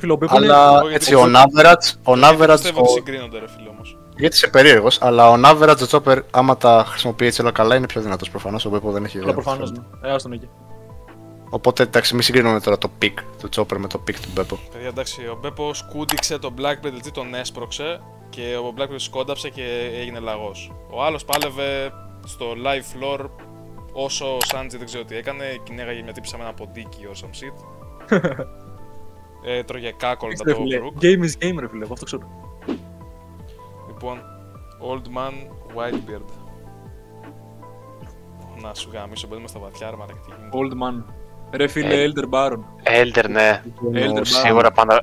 Φίλε, ο Μπέπο Αλλά είναι- έτσι on average. Πιστεύω ότι συγκρίνονται, ρε φίλε όμως. Γιατί είσαι περίεργος, αλλά on average ο Chopper, άμα τα χρησιμοποιεί έτσι όλα καλά, είναι πιο δυνατός προφανώς. Ο Beppo δεν έχει ιδέα. προφανώς, ναι. Άστον εκεί. Οπότε εντάξει, μην συγκρίνουμε τώρα το pick του Chopper με το pick του Beppo. Παιδιά, εντάξει, ο Μπέπο σκούντιξε τον Blackbird, έτσι τον έσπρωξε και ο Blackbird σκόνταψε και έγινε λαγός. Ο άλλος πάλευε στο live floor όσο ο Sanji δεν ξέρω τι έκανε, κυνήγαγε μια τύπησα με ένα ποντίκι ο Samsit. Τρώγε κάκολα το Brook. Game is game, ρε φίλε, αυτό ξέρω. Λοιπόν, Old Man Whitebeard. Να σου γαμίσω, μπαίνουμε στα βαθιά, ρε μαλάκα, τι γίνεται. Old man. Ρε φίλε, Elder Baron. Elder, ναι. Elder Baron. Σίγουρα πάνω.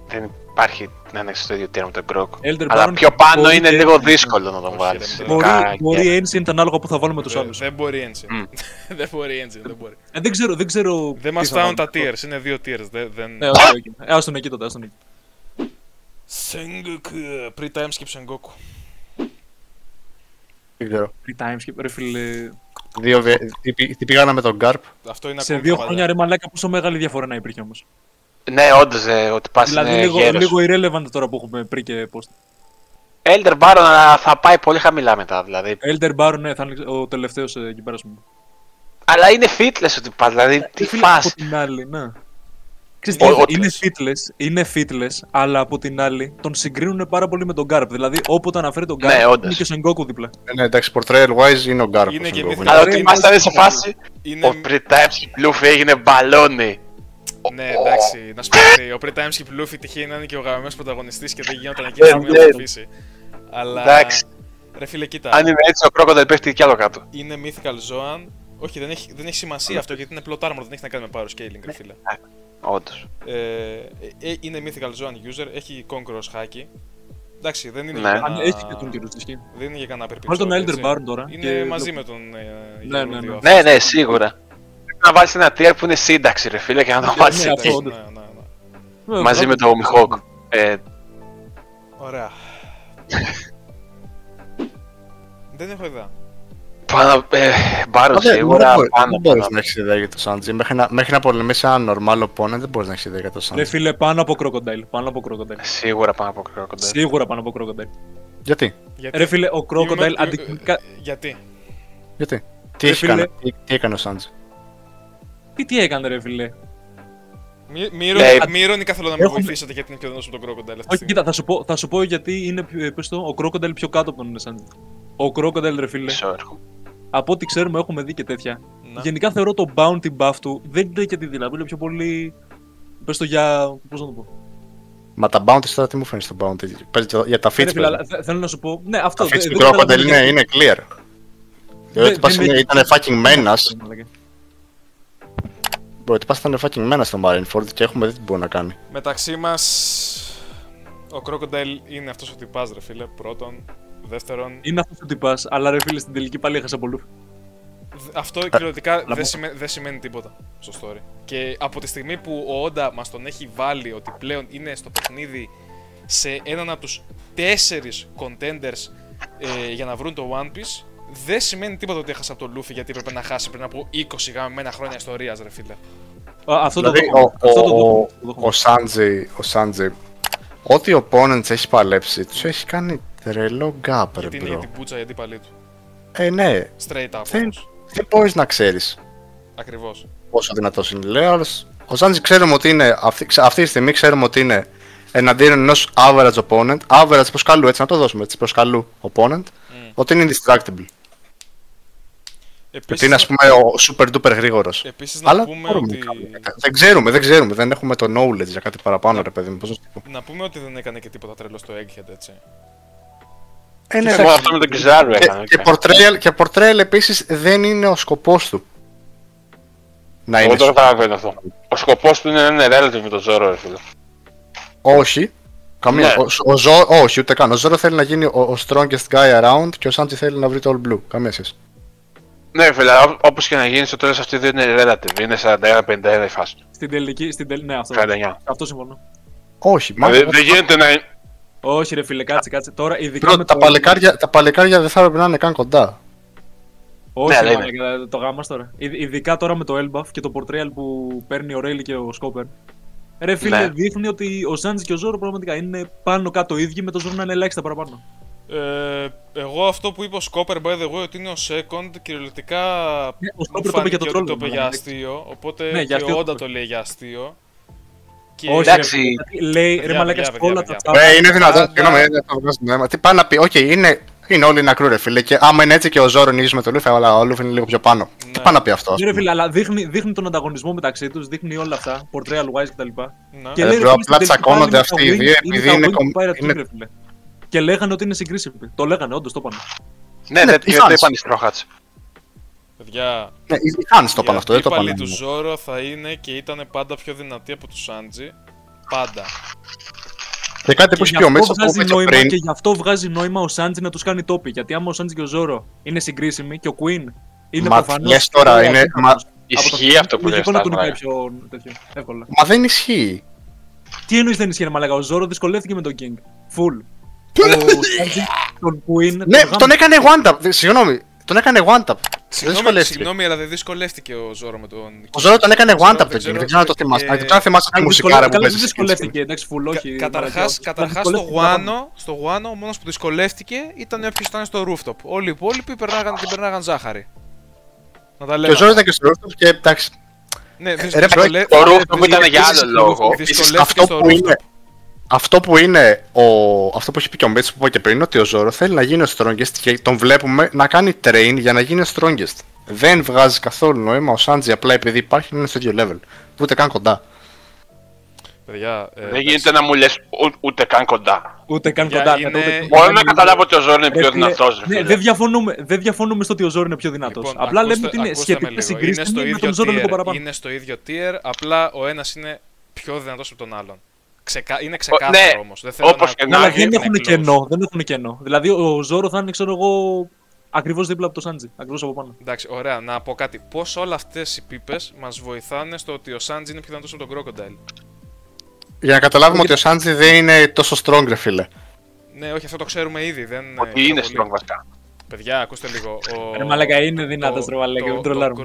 Δεν υπάρχει να είναι στο ίδιο tier με τον Grog. Elder Αλλά Baron πιο πάνω μπορεί είναι και- λίγο δύσκολο να τον Όχι, βάλεις. ρε, Μπορεί Ancient ανάλογα που θα βάλουμε τους άλλους. Δεν μπορεί Engine. Δεν μπορεί Engine, δεν μπορεί. Δεν ξέρω. Δεν μας τι θα φτάνουν τα βάλουμε. tiers, είναι δύο tiers. Δεν... Ναι, άστον εκεί. Άστον εκεί τότε, άστον εκεί. Sengoku, pre-time skip Sengoku. Δεν ξέρω. Free time skip, ρε φίλε. Τι πήγανα με τον Garp. Αυτό είναι Σε ακόμη 2 πιο χρόνια παλιά. ρε μαλάκα πόσο μεγάλη διαφορά να υπήρχε όμως. Ναι, όντως, ότι πας Δηλαδή είναι λίγο, γέρος. λίγο irrelevant τώρα που έχουμε πριν και post. Elder Baron αλλά θα πάει πολύ χαμηλά μετά, δηλαδή. Elder Baron, ναι, θα είναι ο τελευταίος εκεί πέρα σου. Αλλά είναι fitness ότι πας, δηλαδή τι Φίλε, φας. από την άλλη, ναι. Ξέρεις Είναι τι, fitness. είναι fitness, αλλά από την άλλη τον συγκρίνουν πάρα πολύ με τον Garp. Δηλαδή όποτε αναφέρει τον Garp, Ναι, όντως. είναι και ο Sengoku δίπλα. Ναι, εντάξει, portrayal wise είναι ο Garp. Είναι ο και Sengoku. mythical. Αλλά Ωραία, ότι μας ήταν είναι- σε φάση. Είναι... Ο pre-time Luffy έγινε μπαλόνι. Ναι, εντάξει, να σου πω κάτι. Ο pre-time skip Luffy τυχαίνει να είναι και ο γαμμένος πρωταγωνιστής και δεν γινόταν εκείνη τη στιγμή να ναι. το αφήσει. Αλλά... Εντάξει. Ρε φίλε, κοίτα. Αν είναι έτσι, ο Crocodile πέφτει κι άλλο κάτω. Είναι mythical Zoan. Όχι, δεν έχει σημασία αυτό γιατί είναι plot armor, δεν έχει να κάνει με power scaling, ρε φίλε. Όντως. Είναι mythical Zoan user, έχει Conqueror's Haki. Εντάξει, δεν είναι Ναι. για Αν κανένα... έχει και τον κύριο της ισχύει. Δεν είναι για κανένα Βάλει περίπτωση. τον Elder Baron τώρα. Είναι μαζί με τον Ναι, ναι, ναι. Ναι, ναι, σίγουρα. Πρέπει να βάλεις ένα tier που είναι σύνταξη, ρε φίλε, και να το βάλεις ναι, εκεί. αυτό. Ναι, ναι, ναι. Μαζί με το Mihawk. Ωραία. Δεν έχω ιδέα. Πάνω, Baron σίγουρα, πάνω. Δεν μπορείς να έχεις ιδέα για το Sanji. Μέχρι να πολεμήσει έναν normal opponent δεν μπορείς να έχεις ιδέα για το Ρε Sanji. φίλε, πάνω από Crocodile. Πάνω από Crocodile. Σίγουρα πάνω από Crocodile. Σίγουρα πάνω από Crocodile. Γιατί, Γιατί... Ρε φίλε, ο Crocodile Γιατί. γιατί. Τι Ρε έχει φίλε. κάνει, τι έκανε ο Sanji. Τι έκανε ρε φίλε. Μη ηρωνεί καθόλου να με Έχουμε- βοηθήσετε γιατί είναι πιο δυνατός από τον Crocodile αυτή τη Όχι, στιγμή. κοίτα, θα σου πω γιατί είναι πες το, ο Crocodile πιο κάτω από τον Sanji. Ο Crocodile, ρε φίλε, Μισό έρχομαι. από ό,τι ξέρουμε, έχουμε δει και τέτοια. Να. Γενικά θεωρώ το bounty buff του δεν είναι και τη δύναμη, είναι πιο πολύ. Πες το για. Πώς να το πω. Μα τα bounties τώρα τι μου φαίνεται στο bounty. Παίζει για τα Ρε feats φίλε, αλλά θέλω να σου πω. Ναι, αυτό. Τα feats δεν του Crocodile καταλαβαίνω γιατί- είναι clear. Διότι πας δεν έχει- ήταν fucking menace. Μαλάκα. Ότι πας ήταν fucking menace στο Marineford και έχουμε δει τι μπορεί να κάνει. Μεταξύ μας, ο Crocodile είναι αυτός ο τυπάς, ρε φίλε, πρώτον. Δεύτερον, Είναι αυτό που τυπά, αλλά ρε φίλε στην τελική πάλι έχασα από Luffy. αυτό κυριολεκτικά αλλά δεν σημαίνει τίποτα στο story. Και από τη στιγμή που ο Όντα μας τον έχει βάλει ότι πλέον είναι στο παιχνίδι σε έναν από τους 4 contenders για να βρουν το One Piece, δεν σημαίνει τίποτα ότι έχασα από τον Luffy γιατί έπρεπε να χάσει πριν από 20 γαμμένα χρόνια ιστορίας, ρε φίλε. Αυτό το Δηλαδή, δέχομαι. Αυτό το δέχομαι. ο Sanji, ό,τι opponents έχει παλέψει, τους έχει κάνει τρελό gap, ρε Γιατί είναι για bro. την πουτσα η αντίπαλή του. Ναι, Straight up δεν όμως. μπορείς να ξέρεις Ακριβώς. πόσο δυνατός είναι. Λέω, άλλος, ο Sanji ξέρουμε ότι είναι, αυτή τη στιγμή ξέρουμε ότι είναι εναντίον ενός average opponent, average προσκαλού, έτσι να το δώσουμε, έτσι, προσκαλού opponent, ότι είναι indestructible. Ότι είναι, ας πούμε, ο super duper γρήγορος. Επίσης να Αλλά πούμε μπορούμε ότι... να κάνουμε. Δεν ξέρουμε, δεν έχουμε το knowledge για κάτι παραπάνω, ρε παιδί μου. Πώς να σου το πω. Να πούμε ότι δεν έκανε και τίποτα τρελό στο Egghead, έτσι. Ναι, Εγώ αυτό με τον Kizaru έκανα. και portrayal επίσης δεν είναι ο σκοπός του. Να Εγώ είναι. το καταλαβαίνω αυτό. Ο σκοπός του είναι να είναι relative με τον Zoro, ρε φίλε. Όχι. Καμία. Ναι. Όχι, ούτε καν. Ο Zoro θέλει να γίνει ο strongest guy around και ο Sanji θέλει να βρει το all blue. Καμία σχέση. Ναι, φίλε, όπως και να γίνει, στο τέλος αυτοί δεν είναι relative. Είναι 41-51 η φάση. Στην τελική. Ναι, αυτό. 49. Αυτό συμφωνώ. Όχι, Δηλαδή δεν γίνεται να είναι. Όχι, ρε φίλε, κάτσε. Τώρα, ειδικά με τα παλικάρια δεν θα έπρεπε να είναι καν κοντά. Όχι, Ναι, αλλά το γάμας τώρα. Ειδικά τώρα με το Elbaf και το portrayal που παίρνει ο Rayleigh και ο Scopper. Ρε φίλε, Ναι. δείχνει ότι ο Σάντζι και ο Ζόρο πραγματικά είναι πάνω κάτω ίδιοι, με το Ζόρο να είναι ελάχιστα παραπάνω. Εγώ αυτό που είπε ο Σκόπερ, by the way, ότι είναι ο second, κυριολεκτικά ο μου Σκόπερ το είπε για φάνηκε τον ότι το τρόλο, είπε για εντάξει. αστείο, οπότε Ναι, για και αστείο ο το Όντα είπε. το λέει για αστείο. Και Όχι, Εντάξει. ρε, γιατί λέει ρε Παιδιά, μαλάκα παιδιά, όλα παιδιά, τα παιδιά. τσάπα. Είναι δυνατόν. Πάντα- Συγγνώμη, δεν θα βγάζει νόημα. Τι πάει να πει, οκ, είναι όλοι ένα κρού, ρε φίλε. Και άμα είναι έτσι και ο Ζόρο νίζει με τον Λούφι, αλλά ο Λούφι είναι λίγο πιο πάνω. Τι πάει να πει αυτό. Ναι, ρε φίλε, αλλά δείχνει τον ανταγωνισμό μεταξύ του, δείχνει όλα αυτά, portrayal wise κτλ. Ναι. Και Ρε λέει, bro, ρε, απλά στην τελική τσακώνονται πάλι αυτοί οι τα δύο, Wings επειδή τα είναι Wings του Pirate είναι- King, ρε φίλε. Και λέγανε ότι είναι συγκρίσιμοι. Το λέγανε, όντως το είπαν. Ναι, Ναι, και οι το fans. είπαν οι Στρόχατς. Παιδιά, Ναι, οι fans το είπαν αυτό, δεν το οι είπαν. αντίπαλοι του Ζόρο θα είναι και ήταν πάντα πιο δυνατοί από του Σάντζι. Πάντα. Και κάτι που Και έχει γι' πει ο αυτό Μίτσο που βγάζει είπε και νόημα πριν. και γι' αυτό βγάζει νόημα ο Σάντζι να του κάνει τόπι. Γιατί άμα ο Σάντζι και ο Ζόρο είναι συγκρίσιμοι και ο Queen είναι Μα προφανώς λες τώρα, πιο είναι- αντίπαλος μα- από το Ισχύει Queen, αυτό που λες, λογικό να τον Σταύρο, νικάει πιο τέτοιο, εύκολα. Μα δεν ισχύει. Τι εννοείς δεν ισχύει, ρε μαλάκα, ο Ζόρο δυσκολεύτηκε με τον King. Full. Ο Σάντζι τον Queen. Ναι, γάμισε. τον έκανε one tap. Συγγνώμη, τον έκανε one tap. Δεν δυσκολεύτηκε. Συγγνώμη, αλλά δεν δυσκολεύτηκε ο Ζόρο με τον. Ο Ζόρο τον έκανε one tap Δεν τον ξέρω, King. Δεν ξέρω αν το θυμάσαι. ε, Δεν ξέρω αν θυμάσαι τη Καλά, μουσικάρα που καλά, παίζει. δεν δυσκολεύτηκε, εντάξει, full, όχι. Καταρχάς, δυσκολεύτηκε παραπάνω. στο Wano ο μόνος που δυσκολεύτηκε ήταν όποιος ήταν στο rooftop. Όλοι οι υπόλοιποι περνάγαν ζάχαρη. Να τα Και λέμε. ο Ζόρο ήταν και στο rooftop και εντάξει. Ναι, ρε, Το rooftop ήταν για άλλο λόγο. Δυσκολεύτηκε στο rooftop. Αυτό που έχει πει και ο Μίτσο που είπα και πριν είναι ότι ο Ζόρο θέλει να γίνει ο strongest και τον βλέπουμε να κάνει train για να γίνει ο strongest. Δεν βγάζει καθόλου νόημα ο Σάντζι απλά επειδή υπάρχει να είναι στο ίδιο level. Ούτε καν κοντά. Παιδιά, Δεν γίνεται να μου λες ούτε καν κοντά. Ούτε καν Για κοντά. είναι- ναι, τότε- Μπορώ να καταλάβω ότι ο Ζόρ είναι Ρε πιο φίλε, δυνατός, ρε ναι, φίλε. δεν διαφωνούμε στο ότι ο Ζόρο είναι πιο δυνατός. Λοιπόν, Απλά λέμε ακούστε- ότι είναι ακούστε με σχετικά λίγο. συγκρίσιμο με τον Ζόρο λίγο παραπάνω. Είναι στο ίδιο tier, απλά ο ένας είναι πιο δυνατός από τον άλλον. Είναι ξεκάθαρο ναι, όμως. Δεν θέλω όπως να και Ναι, να αλλά είναι δεν έχουν close. κενό. Δεν έχουν κενό. Δηλαδή ο Ζόρο θα είναι, ξέρω εγώ, ακριβώς δίπλα από το Σάντζι. Ακριβώς από πάνω. Εντάξει, ωραία, να πω κάτι. Πώς όλα αυτές οι πίπες μας βοηθάνε στο ότι ο Σάντζι είναι πιο δυνατός από τον Crocodile. Για να καταλάβουμε ότι ο Σάντζι δεν είναι τόσο strong, ρε φίλε. Ναι, όχι, αυτό το ξέρουμε ήδη. Δεν Ότι είναι πολύ. strong βασικά. Παιδιά, ακούστε λίγο. Ρε μαλάκα, είναι δυνατός, ρε μαλάκα, μην τρολάρουμε.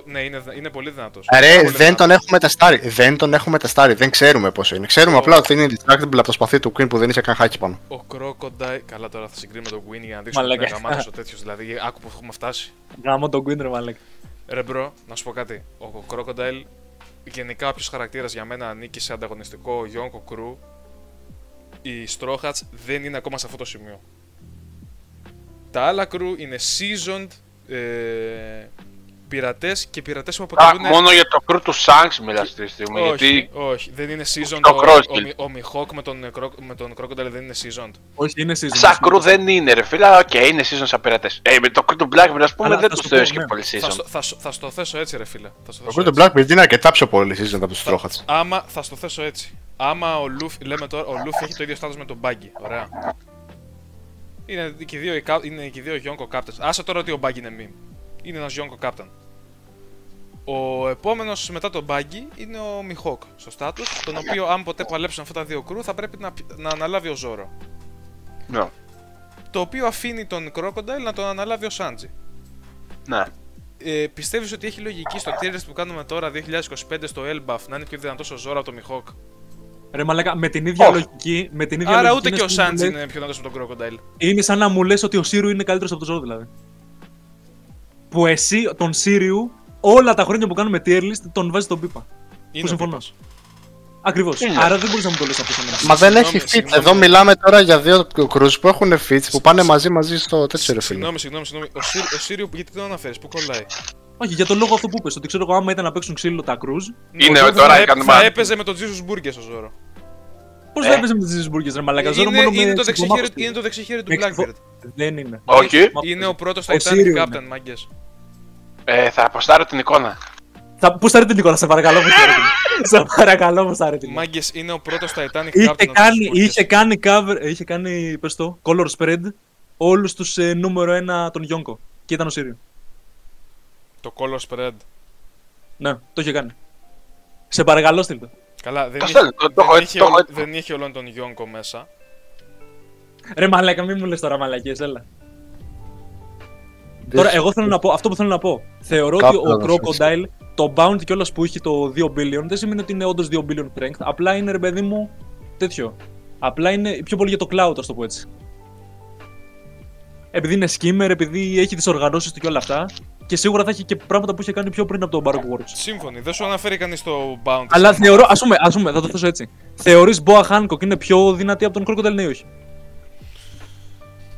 Ναι, είναι πολύ δυνατός. Ρε, Πολύ δεν δυνατός. τον έχουμε τεστάρει. Δεν τον έχουμε τεστάρει. Δεν ξέρουμε πόσο είναι. Ξέρουμε απλά ότι είναι distractable από το σπαθί του Queen που δεν είχε καν χάκι πάνω. Ο Crocodile. Καλά, τώρα θα συγκρίνουμε τον Queen για να δείξουμε ότι Μαλάκα. είναι γαμάτος ο τέτοιος. Δηλαδή, άκου που έχουμε φτάσει. Γάμο τον Queen, ρε μαλάκα. Ρε μπρο, να σου πω κάτι. Ο Crocodile, γενικά όποιος χαρακτήρας για μένα ανήκει σε ανταγωνιστικό Yonko crew, οι Straw Hats δεν είναι ακόμα σε αυτό το σημείο. Τα άλλα crew είναι seasoned πειρατές και πειρατές που αποτελούν. Μόνο για το crew του Shanks μιλάς αυτή τη στιγμή. Όχι, Γιατί όχι, δεν είναι seasoned. Το Crocodile. Ο Mihawk με τον Crocodile δεν είναι seasoned. Όχι, είναι season. σαν crew δεν είναι, ρε φίλε. Αλλά οκ, είναι season σαν πειρατές. Με το crew του Blackbeard, ας πούμε, Αλλά δεν θα τους σου πω, θεωρείς και ναι. πολύ season. Θα στο θέσω έτσι, ρε φίλε. Θα στο Το θέσω Queen του έτσι. Blackbeard είναι αρκετά πιο πολύ season από του Strawhats. Θα στο θέσω έτσι. Άμα ο Luffy, λέμε τώρα, ο Luffy έχει το ίδιο στάτους με τον Buggy. Ωραία. Είναι και οι δύο Yonko Captains. Άσε τώρα ότι ο Buggy είναι meme. Είναι ένας Yonko Captain. Ο επόμενος μετά τον Buggy είναι ο Mihawk στο status, τον οποίο αν ποτέ παλέψουν αυτά τα δύο crew θα πρέπει να αναλάβει ο Zoro. Ναι. Το οποίο αφήνει τον Crocodile να τον αναλάβει ο Sanji. Ναι. Πιστεύεις ότι έχει λογική στο tier list που κάνουμε τώρα 2025 στο Elbaf να είναι πιο δυνατός ο Zoro από τον Mihawk? Ρε μαλάκα, με την ίδια Όχι. λογική. Με την ίδια Άρα λογική ούτε και ο σαν να μου Sanji λες- είναι πιο δυνατός από τον Crocodile. Είναι σαν να μου λες ότι ο Σύριου είναι καλύτερος από τον Ζόρο, δηλαδή. Που εσύ, τον Σύριου, όλα τα χρόνια που κάνουμε tier list, τον βάζεις στον πίπα. Είναι Που ο συμφωνώ. τύπος. Ακριβώς. Είναι. Άρα δεν μπορείς να μου το λες αυτό σαν Μα δεν έχει Συγγνώμη, fit. συγγνώμη. Εδώ μιλάμε τώρα για δύο crews που έχουν fits που πάνε μαζί στο τέτοιο ρε φίλε. Συγγνώμη. Ο Σύριο, γιατί τον αναφέρεις, πού κολλάει? Όχι, για τον λόγο αυτό που είπες, ότι ξέρω εγώ άμα ήταν να παίξουν ξύλο τα Cruz, Είναι Ο Zoro τώρα θα έκανε θα μάτι. έπαιζε με τον Jesus Burgers ο Zoro. πώς θα έπαιζε με τις Burgers, ρε μαλάκα. Ζόρο μόνο με Είναι το ξυπνομάχος δεξί χέρι του Εξυπο- Blackbeard. Δεν είναι. Όχι. Είναι ο πρώτος Ο Titanic Σύριο Captain, είναι. μάγκες. Θα αποστάρω την εικόνα. Πού στάρει την εικόνα, σε παρακαλώ, πού στάρει την εικόνα. Σε παρακαλώ, πού στάρει την εικόνα. Μάγκες, είναι ο πρώτος Titanic Είχε Captain. κάνει, είχε κάνει, πες το, color spread όλους τους νούμερο 1 τον Yonko. Και ήταν ο Σύριο. Το color spread. Ναι, το είχε κάνει. Σε παρακαλώ, στείλτε. Καλά, δεν Το είχε- στέλνω, το έχω έτσι, το έχω έτσι. δεν είχε όλον τον Yonko μέσα. Ρε μαλάκα, μην μου λες τώρα μαλακίες, έλα. Τώρα, εγώ θέλω να πω, αυτό που θέλω να πω. Θεωρώ ότι Κάπου ο να το Crocodile το bounty κιόλας που έχει το 2 billion δεν σημαίνει ότι είναι όντως 2 billion strength. Απλά είναι ρε παιδί μου τέτοιο. Απλά είναι πιο πολύ για το cloud, ας το πω έτσι. Επειδή είναι skimmer, επειδή έχει τις οργανώσεις του και όλα αυτά. Και σίγουρα θα έχει και πράγματα που είχε κάνει πιο πριν από το Baroque Works. Σύμφωνοι, δεν σου αναφέρει κανείς το bounty. Αλλά θεωρώ, ας πούμε, θα το θέσω έτσι. Θεωρείς Boa Hancock είναι πιο δυνατή από τον Crocodile, ναι ή όχι?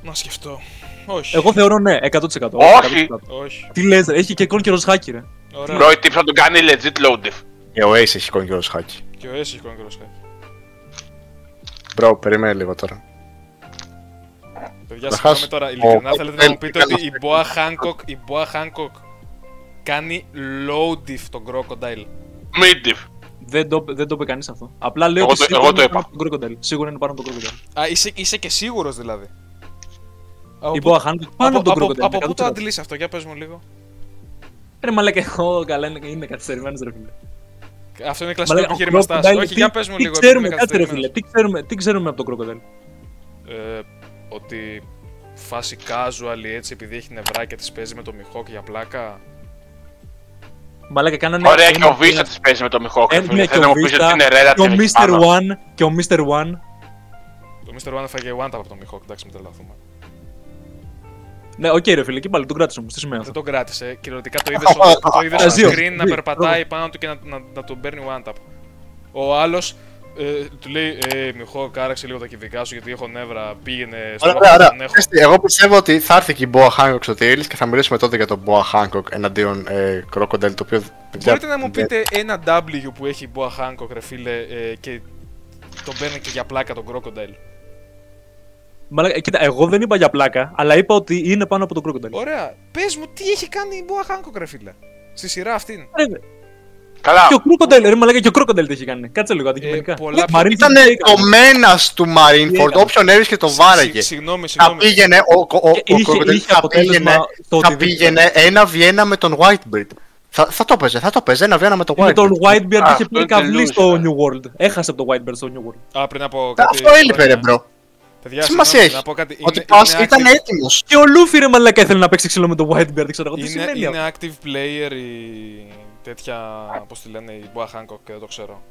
Να σκεφτώ. Όχι. Εγώ θεωρώ ναι, 100%. Όχι. 100%. Όχι. Τι λες, ρε, έχει και κόνκερος χάκι, ρε. Ωραία. Bro, η τύψη θα τον κάνει legit load diff. Και ο Ace έχει κόνκυρο χάκι. Και ο Ace έχει κόνκυρο σκάκι. Bro, περίμενε λίγο τώρα. Παιδιά, Καταρχάς, συγγνώμη τώρα, ειλικρινά ο θέλετε να μου Crocodile πείτε είναι ότι η Boa Hancock κάνει low diff τον Crocodile. Mid diff. Δεν το είπε κανείς αυτό. Απλά λέω Εγώ ότι το- σίγουρα εγώ το είναι είπα. πάνω από τον Crocodile. Σίγουρα είναι πάνω από τον Crocodile. Α, είσαι και σίγουρος δηλαδή. Η Boa Hancock πάνω από τον Crocodile. Από πού το 100%. αντιλείς αυτό, για πες μου λίγο. Ρε μαλάκα, εγώ καλά είναι καθυστερημένος ρε φίλε. Αυτό είναι κλασικό Μαλάκα, ο επιχειρηματάς. Crocodile, Όχι, για πες μου τι λίγο. ξέρουμε, επειδή είναι κάτσε ρε φίλε, καθυστερημένος. τι ξέρουμε από τον Crocodile. Ότι φάση casual έτσι επειδή έχει νευράκια της παίζει με το Mihawk για πλάκα. Μαλάκα κάνανε. Ωραία, και ο Vista της παίζει με το Mihawk. Ναι, και Θέλω να ο μου πεις Vista ότι είναι και ο relative Mr. πάνω. One και ο Mr. One. Το Mr. One έφαγε one tap από το Mihawk, εντάξει μην τρελαθούμε. Ναι, οκ, ρε φίλε, και πάλι τον κράτησε όμως. Τι σημαίνει Δεν αυτό. τον κράτησε, κυριολεκτικά το είδε στο Δύο. screen να Δύο. περπατάει πάνω του και να τον παίρνει one tap. Ο άλλος του λέει Mihawk, άραξε λίγο τα κυβικά σου γιατί έχω νεύρα, πήγαινε στο Ωραία, ωραία. τον έχω. Εγώ πιστεύω ότι θα έρθει και η Boa Hancock στο Tales και θα μιλήσουμε τότε για τον Boa Hancock εναντίον Crocodile, το οποίο. Μπορείτε να μου πείτε ένα W που έχει η Boa Hancock ρε φίλε και τον παίρνει και για πλάκα τον Crocodile. Μαλάκα, κοίτα, εγώ δεν είπα για πλάκα, αλλά είπα ότι είναι πάνω από τον Crocodile. Ωραία, πες μου τι έχει κάνει η Boa Hancock ρε φίλε. Στη σειρά αυτήν. Ρε, Καλά. και ο Crocodile, ρε μαλάκα, και ο Crocodile τι έχει κάνει. Κάτσε λίγο αντικειμενικά. πολλά πιο- Marine Ήταν Kid τι έκανε. το μένας του Marineford, έκανε. όποιον έβρισκε το βάρεγε. Συγγνώμη, Θα συγγνώμη. πήγαινε, ο Και είχε Crocodile θα αποτέλεσμα πήγαινε, στο θα ότι πήγαινε 1v1 με τον Whitebeard. Θα το παίζει 1v1 με τον με τον Whitebeard. Whitebeard Α, είχε αυτό πει είναι καβλή delusion, στο ε. New World. Έχασε από το Whitebeard στο New World. Α, πριν από κάτι. Αυτό έλειπε ρε μπρο. Παιδιά, Σημασία συγγνώμη, έχει. να πω κάτι. Ότι Είναι- πας είναι ήταν active- έτοιμος. Και ο Luffy ρε μαλάκα ήθελε να παίξει ξύλο με τον Whitebeard, ξέρω εγώ τι σημαίνει αυτό. Είναι active player η τέτοια, πώς τη λένε, η Boa Hancock και δεν το ξέρω.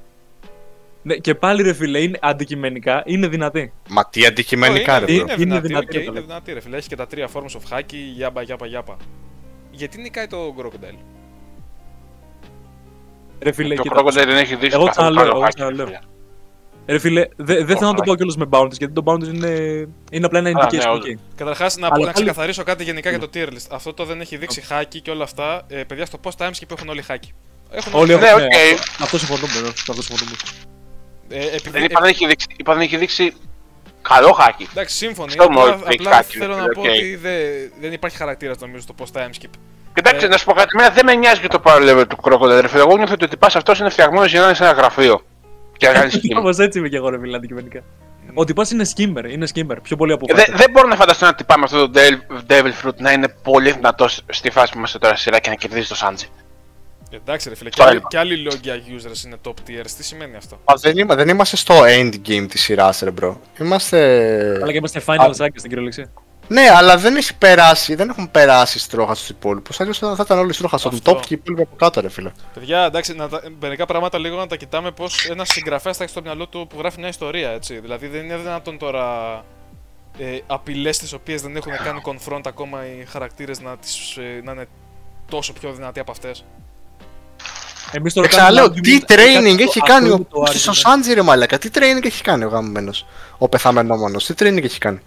Ναι, και πάλι ρε φίλε, είναι αντικειμενικά, είναι δυνατή. Μα τι αντικειμενικά ρε είναι, μπρο. είναι δυνατή, δυνατή, οκ, ρε είναι παιδί. δυνατή ρε φίλε. Έχει και τα 3 forms of Haki, γιάπα. Γιατί νικάει το Crocodile. Ρε φίλε, Το κοίτα. Crocodile δεν έχει δείξει Εγώ καθόλου ξαναλέω, καλό εγώ hack, ξαναλέω. φίλε. Ρε φίλε, δεν θέλω να το πάω κιόλας με bounties, γιατί το bounties είναι απλά ένα Α, indication. ναι, ok. όντως. Καταρχάς, να Αλλά πάλι- ξεκαθαρίσω κάτι γενικά για το tier list. Αυτό το δεν έχει δείξει Haki και όλα αυτά. Παιδιά, στο post timeskip έχουν όλοι Haki. Έχουν Όλοι Ναι, έχουν. οκ. Αυτό συμφωνούμε. Αυτό συμφωνούμε. επειδή, Δεν είπα δεν έχει δείξει καλό hack. εντάξει, σύμφωνοι. Ξέρουμε Απλά, όλοι fake απλά Haki, θέλω να οκ. πω ότι δεν υπάρχει χαρακτήρας νομίζω στο post timeskip. Κοιτάξτε, να σου πω κάτι, εμένα δεν με νοιάζει και το power level του Crocodile. Ρε φίλε, εγώ νιώθω ότι ο τυπάς αυτός είναι φτιαγμένος για να είναι σε ένα γραφείο. Και να κάνει scheme. Όμως έτσι είμαι και εγώ ρε φίλε αντικειμενικά. Ο τυπάς είναι skimmer, πιο πολύ από Δεν μπορώ να φανταστώ ένα τυπά με αυτό το Devil Fruit να είναι πολύ δυνατός στη φάση που είμαστε τώρα στη σειρά και να κερδίζει το Sanji. Εντάξει, ρε φίλε, Το έλεγα. και άλλοι Logia users είναι top tiers. Τι σημαίνει αυτό. Μα δεν είμαστε στο endgame της σειράς ρε μπρο. Είμαστε. Αλλά και είμαστε final saga στην κυριολεξία. Ναι, αλλά δεν έχουν περάσει στρόχα στους υπόλοιπους. Αλλιώς θα ήταν όλοι στρόχα στον Αυτό. top και οι υπόλοιποι από κάτω ρε φίλε. Παιδιά, εντάξει, μερικά πράγματα λίγο να τα κοιτάμε πως ένας συγγραφέας θα έχει στο μυαλό του που γράφει μια ιστορία, έτσι. Δηλαδή δεν είναι δυνατόν τώρα απειλές τις οποίες δεν έχουν κάνει confront ακόμα οι χαρακτήρες να είναι τόσο πιο δυνατοί από αυτές. Εμείς Και τώρα ξαναλέω, κάνουμε τι argument- training κάτι έχει το κάνει ατόλυτο στο argument. Σάντζι ρε μαλάκα, τι training έχει κάνει ο γαμμένος, ο πεθαμενόμενος, τι training έχει κάνει.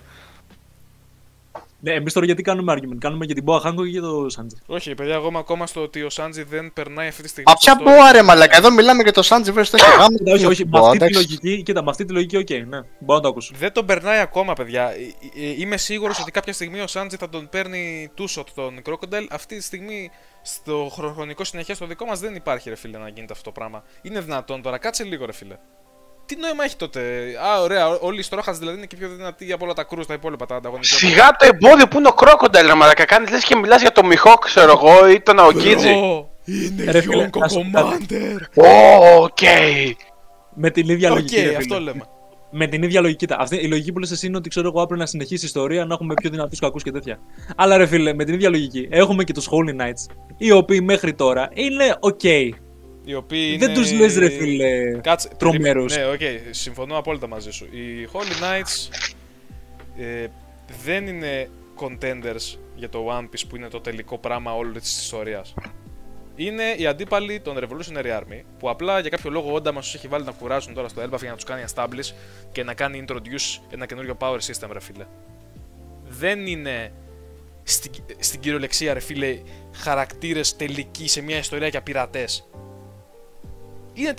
Ναι, εμείς τώρα γιατί κάνουμε argument. Κάνουμε για την Boa Hancock και για το Sanji. Όχι, παιδιά, εγώ είμαι ακόμα στο ότι ο Σάντζι δεν περνάει αυτή τη στιγμή. Μα ποια στο μπόα ρε μαλάκα, εδώ μιλάμε για το Σάντζι vs το έχει γάμο. Όχι, με αυτή τη λογική, κοίτα, με αυτή τη λογική, οκ, ναι, μπορώ να το ακούσω. Δεν τον περνάει ακόμα, παιδιά. Είμαι σίγουρος ότι κάποια στιγμή ο Σάντζι θα τον παίρνει two-shot τον Crocodile. Αυτή τη στιγμή στο χρονικό συνεχές στο δικό μας δεν υπάρχει, ρε φίλε, να γίνεται αυτό το πράγμα. Είναι δυνατόν τώρα, κάτσε λίγο, ρε φίλε. Τι νόημα έχει τότε. Α, ωραία, όλοι οι στρόχας δηλαδή είναι και πιο δυνατοί από όλα τα κρούς, τα υπόλοιπα τα ανταγωνιζόμενα. Σιγά το εμπόδιο που είναι ο Crocodile, ρε μαλάκα. Κάνεις λες και μιλάς για το Mihawk, ξέρω εγώ, ή τον Aokiji. Είναι Ρε φίλε, Yonko να σου πω κάτι. Commander. Οκ. Με την ίδια Οκ, λογική. ρε αυτό φίλε. λέμε. Με την ίδια λογική. Η λογική που λες εσύ είναι ότι ξέρω εγώ αύριο να συνεχίσει η ιστορία, να έχουμε πιο δυνατούς κακούς και τέτοια. Αλλά ρε φίλε, με την ίδια λογική, έχουμε και τους Holy Knights, οι οποίοι μέχρι τώρα είναι ok. Οι οποίοι Δεν είναι... τους λες ρε φίλε τρομερούς. Ναι, οκ, συμφωνώ απόλυτα μαζί σου. Οι Holy Knights δεν είναι contenders για το One Piece που είναι το τελικό πράγμα όλη της ιστορίας. Είναι οι αντίπαλοι των Revolutionary Army που απλά για κάποιο λόγο όντα μας τους έχει βάλει να κουράσουν τώρα στο Elbaf για να τους κάνει establish και να κάνει introduce ένα καινούριο power system, ρε φίλε. Δεν είναι στην κυριολεξία, ρε φίλε, χαρακτήρες τελικοί σε μια ιστορία για πειρατές. Είναι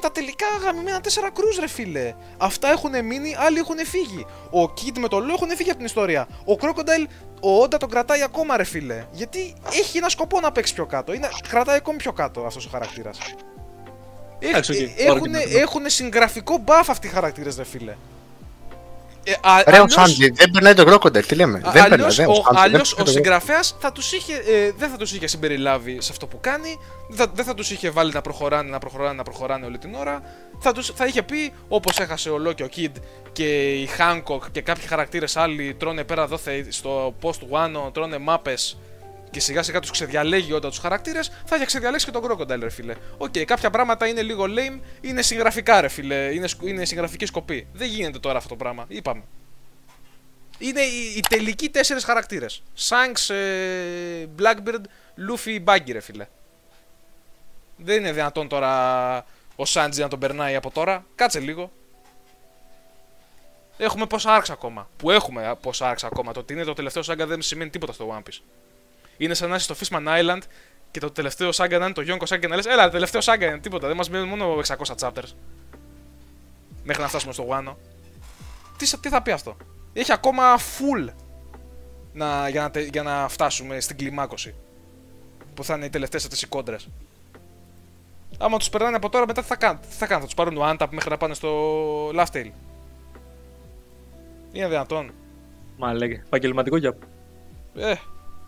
τα τελικά γαμημένα 4 κρούς, ρε φίλε. Αυτά έχουν μείνει, άλλοι έχουν φύγει. Ο Kid με το Law έχουν φύγει από την ιστορία. Ο Crocodile, ο Oda τον κρατάει ακόμα, ρε φίλε. Γιατί έχει ένα σκοπό να παίξει πιο κάτω. Κρατάει ακόμη πιο κάτω αυτός ο χαρακτήρας. Έχουν συγγραφικό buff αυτοί οι χαρακτήρες, ρε φίλε. Ρε ο Σάντζι, δεν περνάει το Crocodile, τι λέμε. Αλλιώς ο συγγραφέας δεν θα τους είχε συμπεριλάβει σε αυτό που κάνει, δεν θα τους είχε βάλει να προχωράνε όλη την ώρα. Θα είχε πει, όπως έχασε ο Law και ο Kid και η Hancock και κάποιοι χαρακτήρες άλλοι τρώνε πέρα δόθε στο post Wano, τρώνε μάπες και σιγά σιγά τους ξεδιαλέγει όταν τους χαρακτήρες, θα είχε ξεδιαλέξει και τον Crocodile, ρε φίλε. Οκ, κάποια πράγματα είναι λίγο lame, είναι συγγραφικά, ρε φίλε, είναι συγγραφική σκοπή. Δεν γίνεται τώρα αυτό το πράγμα, είπαμε. Είναι οι τελικοί 4 χαρακτήρες. Shanks, Blackbeard, Luffy, Buggy, ρε φίλε. Δεν είναι δυνατόν τώρα ο Sanji να τον περνάει από τώρα. Κάτσε λίγο. Έχουμε πόσα arcs ακόμα. Που έχουμε πόσα arcs ακόμα. Το ότι είναι το τελευταίο Saga δεν σημαίνει τίποτα στο One Piece. Είναι σαν να είσαι στο Fishman Island και το τελευταίο Saga να είναι το Yonko Saga και να λες έλα, το τελευταίο Saga είναι τίποτα. Δεν μας μένουν μόνο 600 chapters. Μέχρι να φτάσουμε στο Wano. Τι θα πει αυτό. Έχει ακόμα full για να φτάσουμε στην κλιμάκωση. Που θα είναι οι τελευταίες αυτές οι κόντρες. Άμα τους περνάνε από τώρα, μετά τι θα κάνουν. Θα τους πάρουν one-tap μέχρι να πάνε στο Laugh Tale. Είναι δυνατόν. Μα λέγε, επαγγελματικό γιαπ.